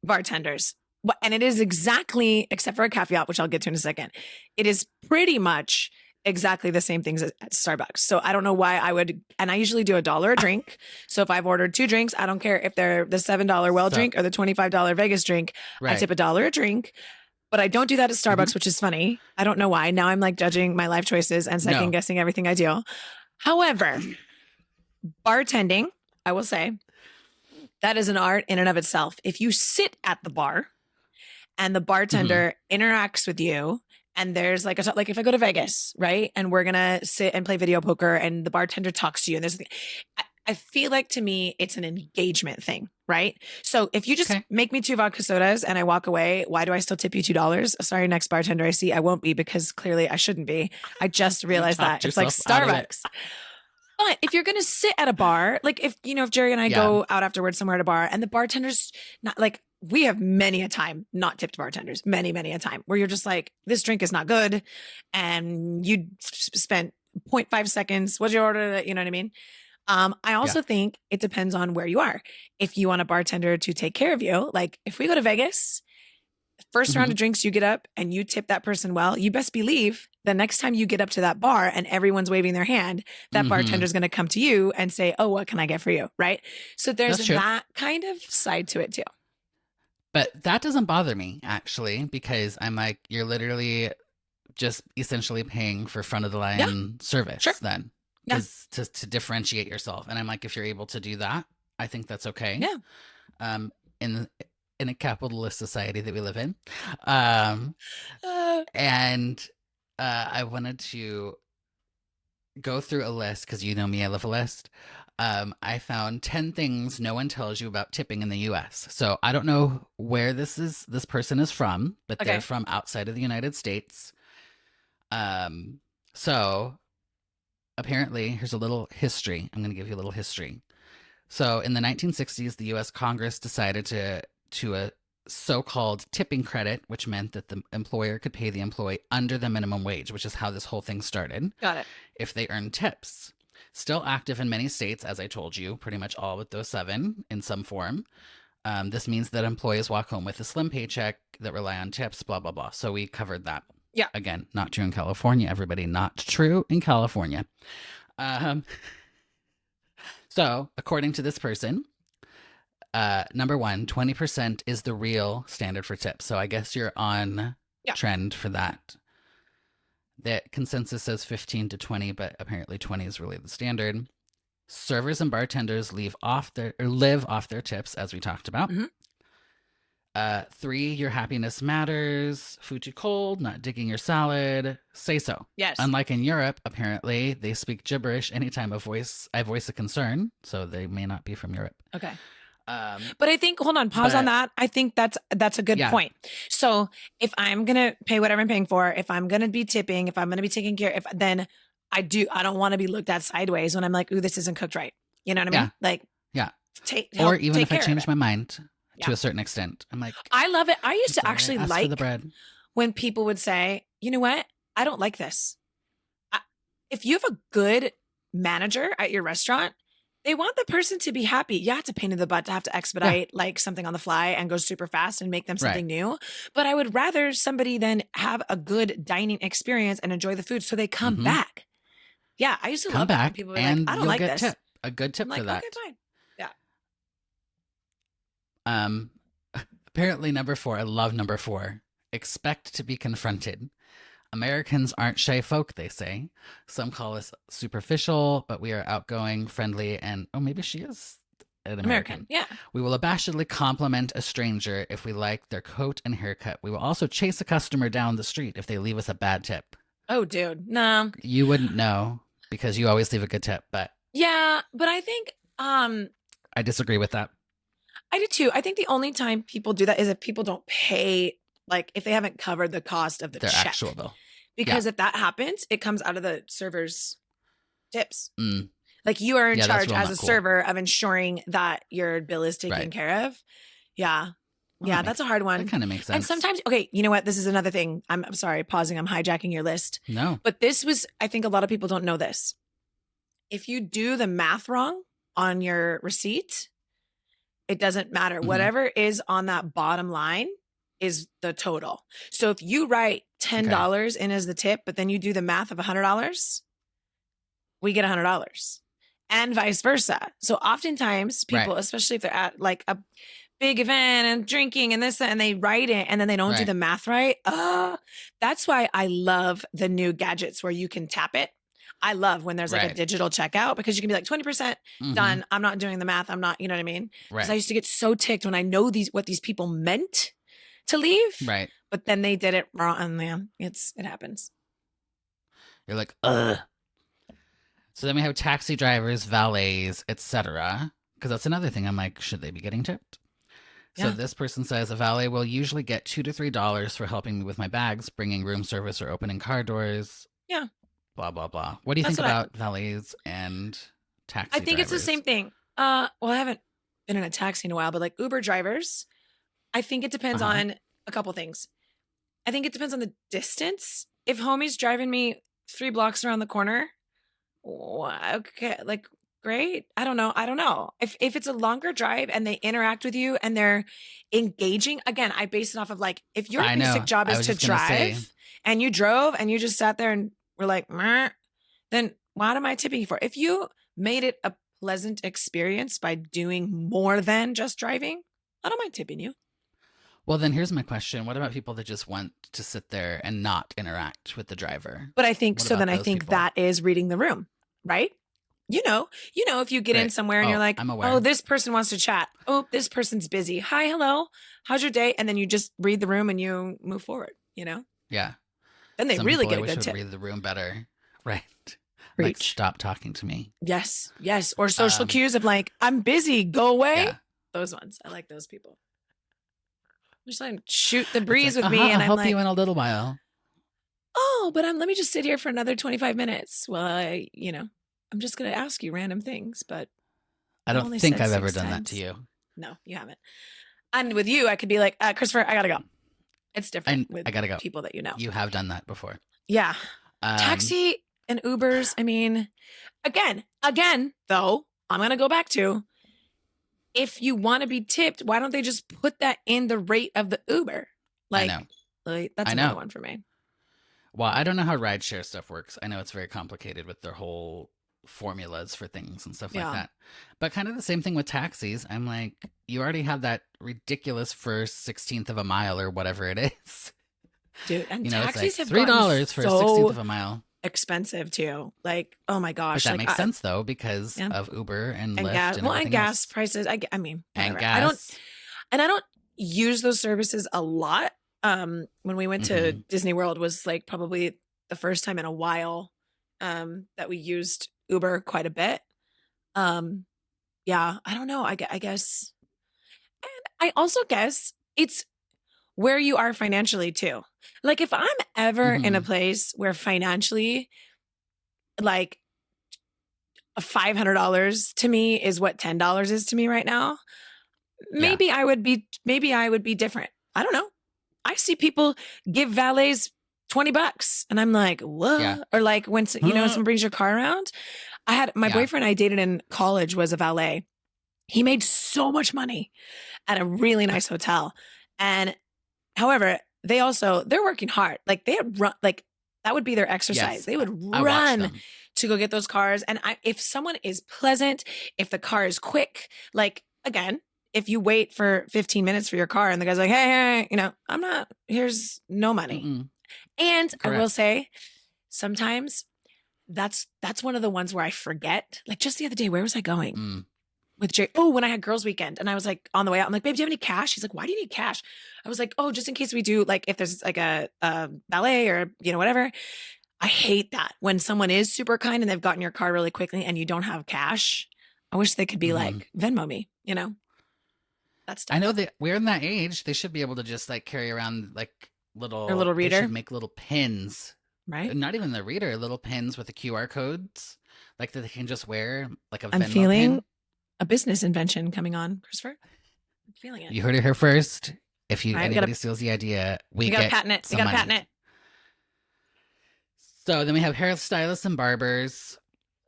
bartenders. And it is exactly, except for a caveat, which I'll get to in a second, it is pretty much exactly the same things at Starbucks. So I don't know why I would, and I usually do $1 a drink. So if I've ordered 2 drinks, I don't care if they're the $7 well drink or the $25 Vegas drink, I tip $1 a drink. But I don't do that at Starbucks, which is funny. I don't know why. Now I'm like judging my life choices and second guessing everything I do. However, bartending, I will say, that is an art in and of itself. If you sit at the bar and the bartender interacts with you, and there's like like if I go to Vegas, right, and we're gonna sit and play video poker, and the bartender talks to you, and there's, I feel like, to me, it's an engagement thing, right? So if you just make me 2 vodka sodas and I walk away, why do I still tip you $2? Sorry, next bartender I see, I won't be, because clearly I shouldn't be. I just realized that. It's like Starbucks. But if you're going to sit at a bar, like if Jerry and I go out afterwards somewhere at a bar and the bartender's not like, we have many a time not tipped bartenders, many a time, where you're just like, this drink is not good. And you spent 0.5 seconds. What'd you order? You know what I mean? I also think it depends on where you are. If you want a bartender to take care of you, like if we go to Vegas, first round of drinks, you get up and you tip that person well, you best believe the next time you get up to that bar and everyone's waving their hand, that bartender's going to come to you and say, oh, what can I get for you? Right? So there's that kind of side to it too. But that doesn't bother me, actually, because I'm like, you're literally just essentially paying for front of the line service then. Because to differentiate yourself. And I'm like, if you're able to do that, I think that's okay. Yeah. In a capitalist society that we live in. And I wanted to go through a list, because you know me, I love a list. I found 10 things no one tells you about tipping in the US. So I don't know where this person is from, but they're from outside of the United States. So apparently, here's a little history. I'm going to give you a little history. So in the 1960s, the U.S. Congress decided to a so-called tipping credit, which meant that the employer could pay the employee under the minimum wage, which is how this whole thing started. Got it. If they earned tips. Still active in many states, as I told you, pretty much all but those 7 in some form. This means that employees walk home with a slim paycheck that rely on tips, blah, blah, blah. So we covered that. Yeah. Again, not true in California, everybody. Not true in California. So, according to this person, number 1, 20% is the real standard for tips. So I guess you're on trend for that. The consensus says 15 to 20, but apparently 20 is really the standard. Servers and bartenders live off their tips, as we talked about. 3, your happiness matters. Food too cold, not digging your salad. Say so. Yes. Unlike in Europe, apparently, they speak gibberish anytime I voice a concern. So they may not be from Europe. Okay. But I think, hold on, pause on that. I think that's a good point. So if I'm going to pay whatever I'm paying for, if I'm going to be tipping, if I'm going to be taking care, then I don't want to be looked at sideways when I'm like, ooh, this isn't cooked right. You know what I mean? Like, or even if I change my mind. To a certain extent. I'm like, I love it. I used to actually like the bread. When people would say, you know what? I don't like this. If you have a good manager at your restaurant, they want the person to be happy. Yeah, it's a pain in the butt to have to expedite like something on the fly and go super fast and make them something new. But I would rather somebody then have a good dining experience and enjoy the food so they come back. Yeah, I used to love that when people were like, I don't like this. A good tip I'm like, for that. okay, fine. Yeah. Apparently number 4, I love number 4. Expect to be confronted. Americans aren't shy folk, they say. Some call us superficial, but we are outgoing, friendly, and maybe she is an American. Yeah. We will abashedly compliment a stranger if we like their coat and haircut. We will also chase a customer down the street if they leave us a bad tip. Oh, dude. No. You wouldn't know because you always leave a good tip, but Yeah, but I think I disagree with that. I do too. I think the only time people do that is if people don't pay, like if they haven't covered the cost of Their check. actual bill. Because if that happens, it comes out of the server's tips. Mm. Like you are in Yeah, that's charge real as not a cool. server of ensuring that your bill is taken Right. care of. Yeah. Well, Yeah, that that's a hard one. That kind of makes sense. And sometimes, okay, you know what? This is another thing. I'm sorry, pausing. I'm hijacking your list. No. But this was, I think a lot of people don't know this. If you do the math wrong on your receipt, it doesn't matter. Mhm. Whatever is on that bottom line is the total. So if you write $10 in as the tip, but then you do the math of $100, we get $100 and vice versa. So oftentimes people, Right. especially if they're at like a big event and drinking and this, and they write it and then they don't do Right. the math right. That's why I love the new gadgets where you can tap it. I love when there's like a Right. digital checkout because you can be like 20% Mhm. done. I'm not doing the math. I'm not, you know what I mean? Because Right. I used to get so ticked when I know what these people meant to leave, Right. but then they did it wrong. And man, it happens. You're like, ugh. So then we have taxi drivers, valets, etc. Because that's another thing. I'm like, should they be getting tipped? So Yeah. this person says a valet will usually get $2 to $3 for helping me with my bags, bringing room service, or opening car doors. Yeah. Blah blah blah. What do you That's think what about valets and taxi? I think it's the drivers? same thing. Well, I haven't been in a taxi in a while, but like Uber drivers, I think it depends Uh-huh. on a couple things. I think it depends on the distance. If homie's driving me 3 blocks around the corner, okay, like great. I don't know. If it's a longer drive and they interact with you and they're engaging, again, I base it off of like if your I know. basic job I is was to just gonna say. drive and you drove and you just sat there and were like, meh, then what am I tipping you for? If you made it a pleasant experience by doing more than just driving, I don't mind tipping you. Well, then here's my question: what about people that just want to sit there and not interact with the driver? But I think What so. about Then I those think people? that is reading the room, right? You know, if you get in Right. somewhere and Oh, you're like, I'm aware. oh, this person wants to chat. Oh, this person's busy. Hi, hello. How's your day? And then you just read the room and you move forward, Yeah. Then they Some really people get I a wish good would tip. read the room better. Right. Like, Preach. stop talking to me. Yes. Or social Um, cues of like, I'm busy, go away. Yeah. Those ones. I like those people. Just like shoot the It's breeze like, with me. "Uh-huh, And I'll I'm help like, you in a little while. oh, but let me just sit here for another 25 minutes. Well, I'm just going to ask you random things, but I I've don't only think said I've ever 6 done that times. to you. No, you haven't. And with you, I could be like, Christopher, I gotta go. It's different with I gotta go. people that you know. You have done that before. Yeah. Um, Taxi and Ubers. I mean, again, though, I'm gonna go back to if you want to be tipped, why don't they just put that in the rate of the Uber? I know. That's I another know. one for me. Well, I don't know how rideshare stuff works. I know it's very complicated with their whole formulas for things and stuff Yeah. like that. But kind of the same thing with taxis. I'm like, you already have that ridiculous first 16th of a mile or whatever it is. Dude, and It's taxis like have gotten $3 for a so 16th of a mile. expensive too. Like, oh my But gosh. that like, makes sense though because Yeah. of Uber and and Lyft gas. and Well, and everything gas else. prices. I mean, And whatever. gas. I don't use those services a lot. When we went to Disney World was like probably the first time in a while that we used Uber quite a bit. Yeah, I don't know. I guess, and I also guess it's where you are financially too. Like if I'm ever in a place where financially, like $500 to me is what $10 is to me right now, maybe I would be different. I don't know. I see people give valets $20 and I'm like, what? Yeah. Or like when someone brings your car around. I had my Yeah. boyfriend I dated in college was a valet. He made so much money at a really nice hotel. And however, they're working hard. Like they run, like that would be their exercise. Yes, They would I watched run them. to go get those cars. And if someone is pleasant, if the car is quick, like again, if you wait for 15 minutes for your car and the guy's like, hey, here's no money. Mm-mm. And I will Correct. say, sometimes that's one of the ones where I forget. Like just the other day, where was I going? With Jay? Oh, when I had girls' weekend, and I was like on the way out, I'm like, babe, do you have any cash? He's like, why do you need cash? I was like, oh, just in case we do, like, if there's like a ballet or whatever. I hate that when someone is super kind and they've gotten your car really quickly and you don't have cash. I wish they could be like, Venmo me, That's I know that we're in that age. They should be able to just like carry around like little reader. They should make little pins, right? Not even the reader, little pins with the QR codes, like that they can just wear, like a Venmo I'm feeling pin. a business invention coming on, Christopher. I'm feeling it. You heard it here first. If Right, anybody steals the idea, we gotta get patent it. some We gotta money. patent it. So then we have hairstylists and barbers.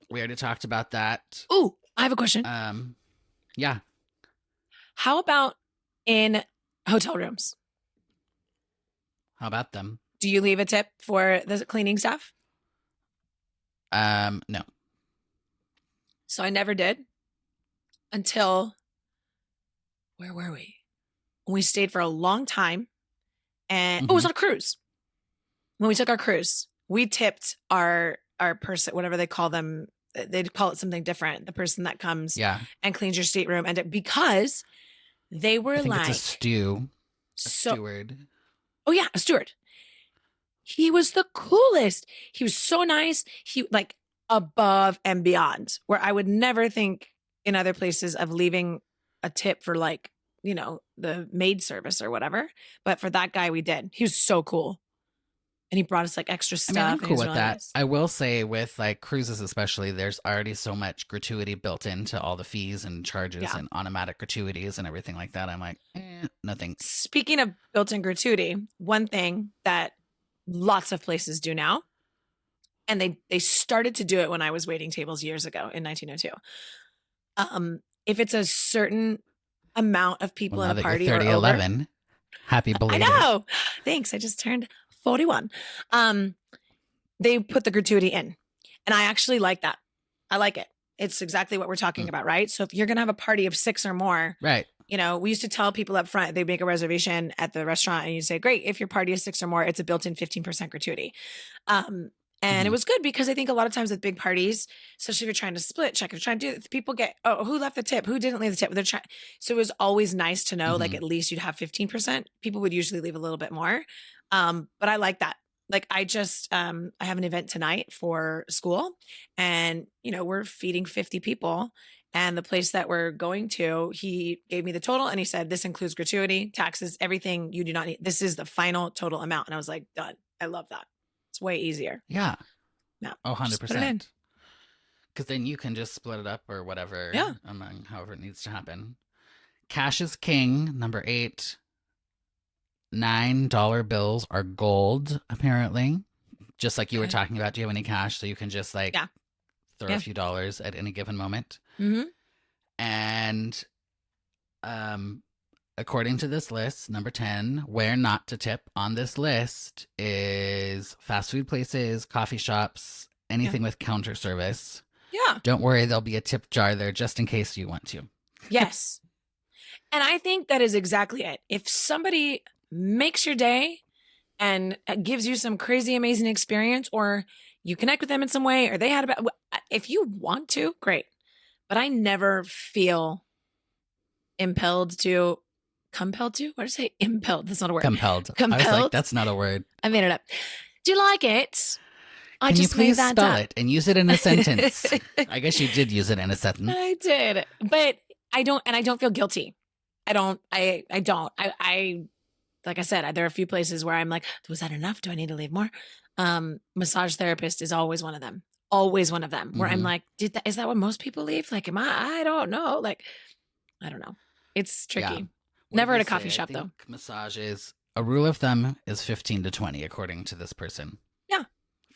We already talked about that. Ooh, I have a question. Yeah. How about in hotel rooms? How about them? Do you leave a tip for the cleaning staff? No. So I never did until, where were we? We stayed for a long time and it was on a cruise. When we took our cruise, we tipped our person, whatever they call them. They'd call it something different. The person that comes and cleans your stateroom, and because they were I think like it's a steward. Oh yeah, a steward. He was the coolest. He was so nice. He like above and beyond, where I would never think in other places of leaving a tip for like, the maid service or whatever. But for that guy, we did. He was so cool. And he brought us like extra stuff. I'm and he cool was with really that. nice. I will say with like cruises especially, there's already so much gratuity built into all the fees and charges and automatic gratuities and everything like that. I'm like, nothing. Speaking of built-in gratuity, one thing that lots of places do now, and they started to do it when I was waiting tables years ago in 1902. If it's a certain amount of people Well, in now a that party you're or 30, over, 11, happy belated. I know. Thanks. I just turned 41. They put the gratuity in, and I actually like that. I like it. It's exactly what we're talking about, right? So if you're going to have a party of 6 or more, right? We used to tell people up front, they make a reservation at the restaurant and you say, great, if your party is 6 or more, it's a built-in 15% gratuity. And it was good because I think a lot of times with big parties, especially if you're trying to split check, if you're trying to do, people get, oh, who left the tip? Who didn't leave the tip? They're trying. So it was always nice to know, like at least you'd have 15%. People would usually leave a little bit more. But I like that. Like I just, I have an event tonight for school and, we're feeding 50 people. And the place that we're going to, he gave me the total and he said, this includes gratuity, taxes, everything you do not need. This is the final total amount. And I was like, done. I love that. It's way easier. Yeah. No. 100%. Because then you can just split it up or whatever. Yeah. Among however it needs to happen. Cash is king. Number 8. $9 bills are gold, apparently. Just like you were talking about. Do you have any cash? So you can just like throw a few dollars at any given moment. And according to this list, number 10, where not to tip on this list is fast food places, coffee shops, anything with counter service. Yeah. Don't worry, there'll be a tip jar there just in case you want to. Yes. And I think that is exactly it. If somebody makes your day and gives you some crazy, amazing experience, or you connect with them in some way, or they had about, if you want to, great. But I never feel compelled to, what did I say? Impelled. That's not a word. Compelled. I was like, that's not a word. I made it up. Do you like it? Can you please spell it and use it in a sentence? I guess you did use it in a sentence. I did, but I don't feel guilty. I don't. Like I said, there are a few places where I'm like, was that enough? Do I need to leave more? Massage therapist is always one of them. Always one of them where I'm like, is that what most people leave? Like, I don't know. Like, I don't know. It's tricky. Yeah. Never at a coffee shop though. Massages, a rule of thumb is 15 to 20, according to this person. Yeah.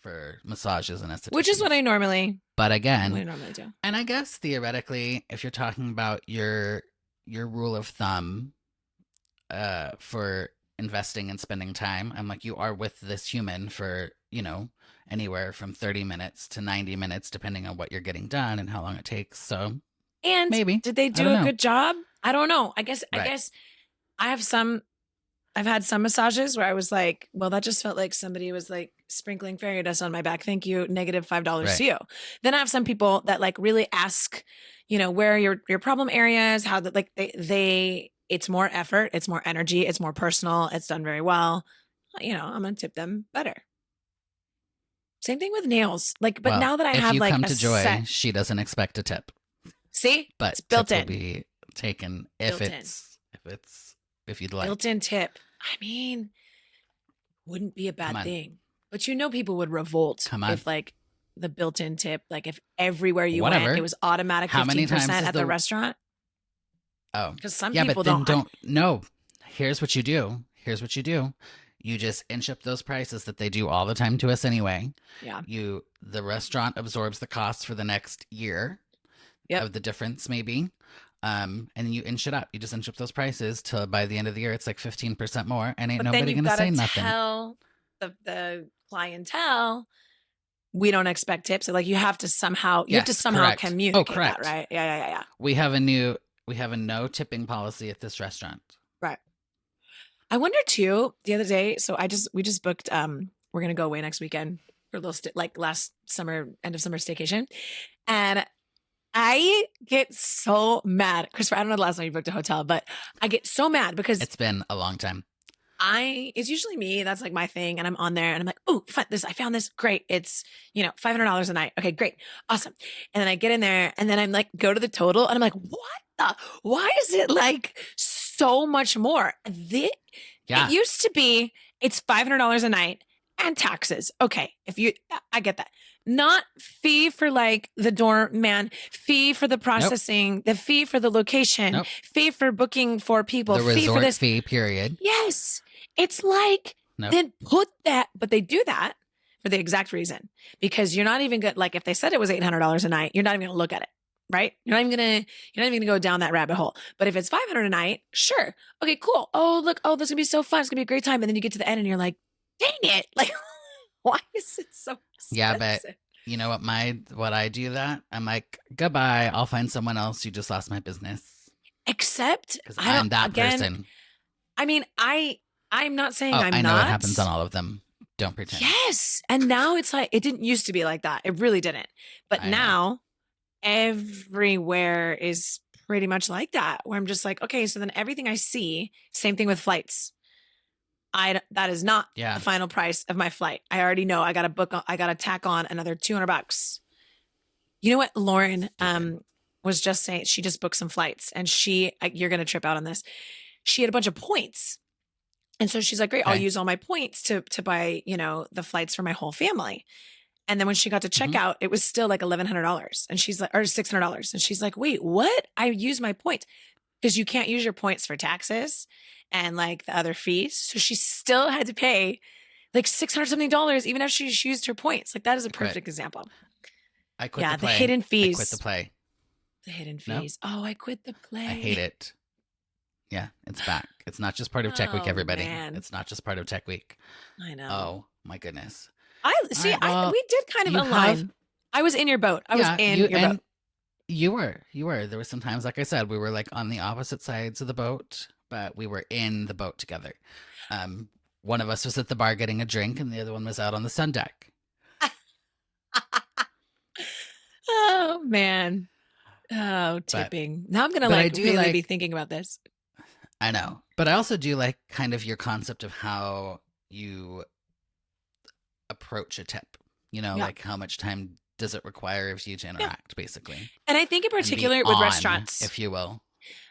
For massages and estheticians. Which is what I normally do. And I guess theoretically, if you're talking about your rule of thumb, for investing and spending time. I'm like, you are with this human for, anywhere from 30 minutes to 90 minutes, depending on what you're getting done and how long it takes. So And maybe. did they I do don't a know. good job? I don't know. I guess Right. I've had some massages where I was like, well, that just felt like somebody was like sprinkling fairy dust on my back. Thank you. -$5 Right. to you. Then I have some people that like really ask, where are your problem areas, how that like it's more effort, it's more energy, it's more personal, it's done very well. I'm gonna tip them better. Same thing with nails. Like, but Well, now that I if have you like come a to Joy, set, she doesn't expect a tip, see, but it's built tip will in. be taken if you'd like. Built-in tip. I mean, wouldn't be a Come bad on. thing. But people would revolt Come on. if like the built-in tip, like if everywhere you Whatever. went, it was automatic How many 15% times is at the the- restaurant. Oh, Because some yeah, people but then don't. no. Here's what you do. You just inch up those prices that they do all the time to us anyway. Yeah. The restaurant absorbs the cost for the next year Yep. of the difference, maybe. And then you inch it up. You just inch up those prices till by the end of the year, it's like 15% more, and ain't But then nobody you've gonna got say to nothing. tell the clientele we don't expect tips. So like you have to somehow Yes, correct. communicate correct. that, right? Yeah. We have a no tipping policy at this restaurant. Right. I wonder too, the other day, so we just booked we're gonna go away next weekend for a little like last summer, end of summer staycation. And I get so mad. Christopher, I don't know the last time you booked a hotel, but I get so mad because It's been a long time. it's usually me. That's like my thing. And I'm on there and I'm like, oh, I found this. Great. It's, $500 a night. Okay, great. Awesome. And then I get in there and then I'm like, go to the total and I'm like, why is it like so much more? Yeah. It used to be, it's $500 a night and taxes. Okay. I get that. Not fee for like the doorman, fee for the processing, the fee for the location, Nope. fee for booking for people, The fee for resort this. fee, period. Yes. It's like, Nope. then put that, but they do that for the exact reason, because you're not even good. Like if they said it was $800 a night, you're not even going to look at it, right? You're not even going to go down that rabbit hole. But if it's $500 a night, sure. Okay, cool. Oh, look, this is going to be so fun. It's going to be a great time. And then you get to the end and you're like, dang it. Like, why is it so expensive? Yeah, but you know what I do that? I'm like, goodbye. I'll find someone else. You just lost my business. Except Because I don't, I'm that again, person. I mean, I'm not saying I know not. it happens on all of them. Don't pretend. Yes. And now it's like, it didn't used to be like that. It really didn't. But I know. now everywhere is pretty much like that, where I'm just like, okay, so then everything I see, same thing with flights. That is not Yeah. the final price of my flight. I already know I got to tack on another $200. You know what? Lauren, was just saying, she just booked some flights and you're going to trip out on this. She had a bunch of points. And so she's like, great, I'll Okay. use all my points to buy, the flights for my whole family. And then when she got to Mm-hmm. checkout, it was still like $1,100. And she's like, or $600. And she's like, wait, what? I use my points, because you can't use your points for taxes and like the other fees. So she still had to pay like $600 something, even if she used her points. Like that is a quit. perfect example. I quit Yeah, the the play. hidden I fees. quit the play. The hidden No. fees. Oh, I quit the play. I hate it. Yeah, it's back. It's not just part of Tech Week, Oh, everybody. man. It's not just part of Tech Week. I know. Oh, my goodness. I see. All right, well, we did kind of you align. have- I was in your boat. I was in your and boat. You were. There were some times, like I said, we were like on the opposite sides of the boat, but we were in the boat together. One of us was at the bar getting a drink, and the other one was out on the sun deck. Oh man. Oh, tipping. Now I'm gonna but I like do really like- be thinking about this. I know, but I also do like kind of your concept of how you approach a tip. Yeah. Like how much time does it require of you to interact, basically. And I think in And be particular with on, restaurants, if you will.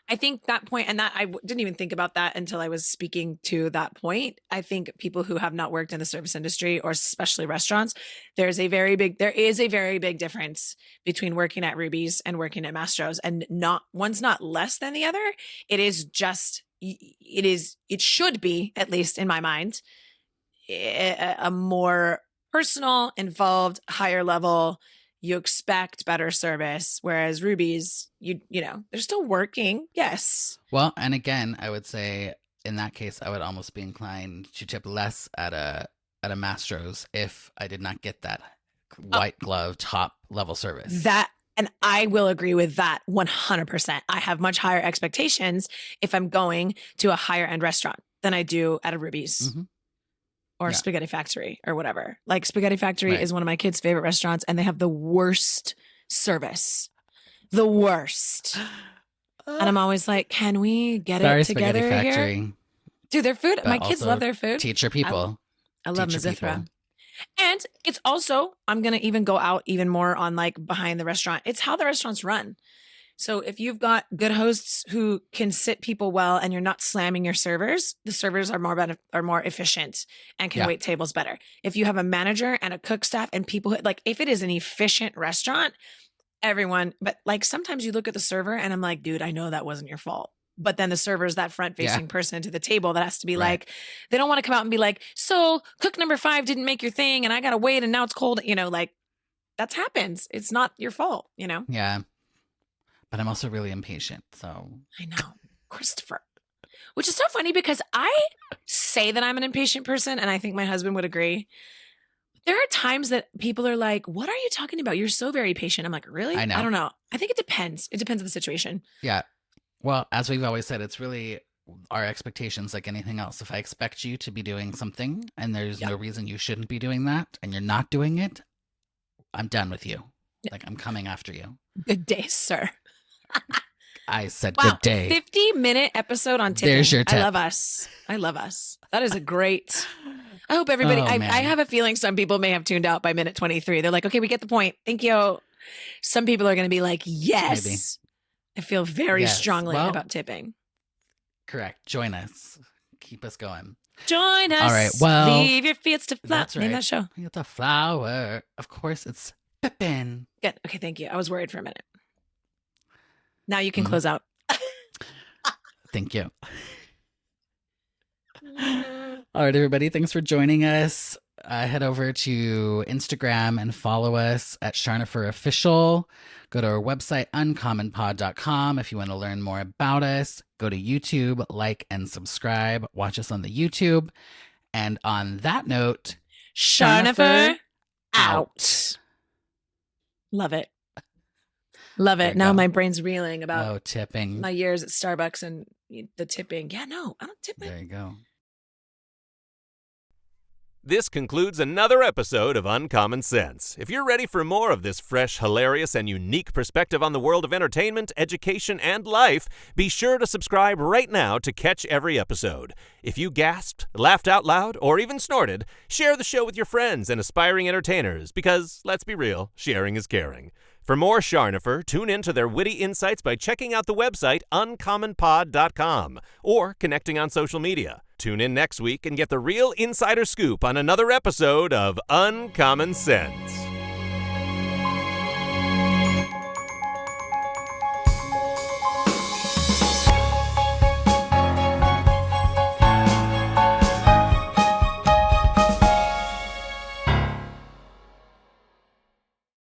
I think that point, and that didn't even think about that until I was speaking to that point. I think people who have not worked in the service industry, or especially restaurants, there is a very big difference between working at Ruby's and working at Mastro's, and one's not less than the other. It should be, at least in my mind, a more personal, involved, higher level. You expect better service, whereas Ruby's, they're still working. Yes. Well, and again, I would say in that case, I would almost be inclined to tip less at a Mastro's if I did not get that white glove top level service. And I will agree with that 100%. I have much higher expectations if I'm going to a higher end restaurant than I do at a Ruby's or Spaghetti Factory or whatever. Like Spaghetti Factory is one of my kids' favorite restaurants, and they have the worst service. The worst. And I'm always like, can we get it together Spaghetti here? Factory. Dude, their food, my kids love their food. Teach your people. I love Mizithra. And it's also, I'm going to even go out even more on like behind the restaurant. It's how the restaurants run. So if you've got good hosts who can sit people well and you're not slamming your servers, the servers are more efficient and can wait tables better. If you have a manager and a cook staff and people like, if it is an efficient restaurant, everyone, but like sometimes you look at the server and I'm like, dude, I know that wasn't your fault. But then the server is that front facing person to the table that has to be like, they don't want to come out and be like, so cook number 5 didn't make your thing and I got to wait and now it's cold. You know, like that happens. It's not your fault, you know? Yeah. But I'm also really impatient. So I know, Christopher, which is so funny because I say that I'm an impatient person and I think my husband would agree. There are times that people are like, what are you talking about? You're so very patient. I'm like, really? I know. I don't know. I think it depends. It depends on the situation. Yeah. Well, as we've always said, it's really our expectations like anything else. If I expect you to be doing something and there's no reason you shouldn't be doing that and you're not doing it, I'm done with you. Like I'm coming after you. Good day, sir. I said good day. 50-minute episode on tipping. There's your tip. I love us. I love us. That is a great... I hope everybody... I have a feeling some people may have tuned out by minute 23. They're like, okay, we get the point. Thank you. Some people are going to be like, yes. Maybe. I feel very strongly about tipping. Correct. Join us. Keep us going. Join us. All right. Well, leave your feet to fly. That's right. Name that show. It's a flower. Of course, it's Pippin. Good. Okay. Thank you. I was worried for a minute. Now you can close out. Thank you. All right, everybody. Thanks for joining us. Head over to Instagram and follow us at Charnopher Official. Go to our website, uncommonpod.com. If you want to learn more about us, go to YouTube, like and subscribe. Watch us on the YouTube. And on that note, Charnopher out. Love it. Love it. Now my brain's reeling about tipping. My years at Starbucks and the tipping. Yeah, no, I don't tip it. There you go. This concludes another episode of Uncommon Sense. If you're ready for more of this fresh, hilarious, and unique perspective on the world of entertainment, education, and life, be sure to subscribe right now to catch every episode. If you gasped, laughed out loud, or even snorted, share the show with your friends and aspiring entertainers because, let's be real, sharing is caring. For more Charnopher, tune in to their witty insights by checking out the website uncommonpod.com or connecting on social media. Tune in next week and get the real insider scoop on another episode of Uncommon Sense.